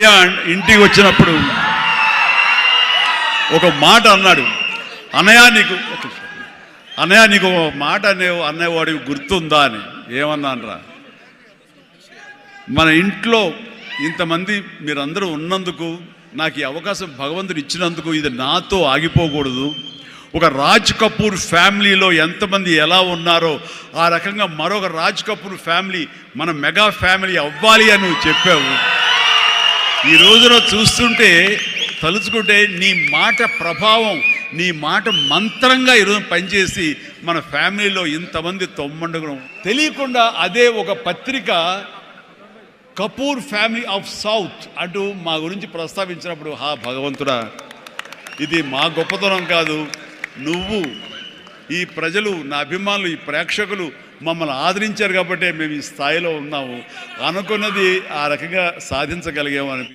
ఇంటికి వచ్చినప్పుడు ఒక మాట అన్నాడు, అన్నయ్య నీకు ఒక మాట అనేవాడికి గుర్తుందా అని. ఏమన్నానరా, మన ఇంట్లో ఇంతమంది మీరందరూ ఉన్నందుకు, నాకు ఈ అవకాశం భగవంతుడు ఇచ్చినందుకు ఇది నాతో ఆగిపోకూడదు. ఒక రాజ్ కపూర్ ఫ్యామిలీలో ఎంతమంది ఎలా ఉన్నారో ఆ రకంగా మరొక రాజ్ కపూర్ ఫ్యామిలీ మన మెగా ఫ్యామిలీ అవ్వాలి అని నువ్వు చెప్పావు. ఈ రోజున చూస్తుంటే తలుచుకుంటే నీ మాట ప్రభావం, నీ మాట మంత్రంగా ఈరోజు పనిచేసి మన ఫ్యామిలీలో ఇంతమంది తొమ్మండుగురం తెలియకుండా అదే ఒక పత్రిక కపూర్ ఫ్యామిలీ ఆఫ్ సౌత్ అంటూ మా గురించి ప్రస్తావించినప్పుడు, హా భగవంతుడా, ఇది మా గొప్పతనం కాదు, నువ్వు ఈ ప్రజలు, నా అభిమానులు, ఈ ప్రేక్షకులు మమ్మల్ని ఆదరించారు కాబట్టి మేము ఈ స్థాయిలో ఉన్నాము. అనుకున్నది ఆ రకంగా సాధించగలిగాము అని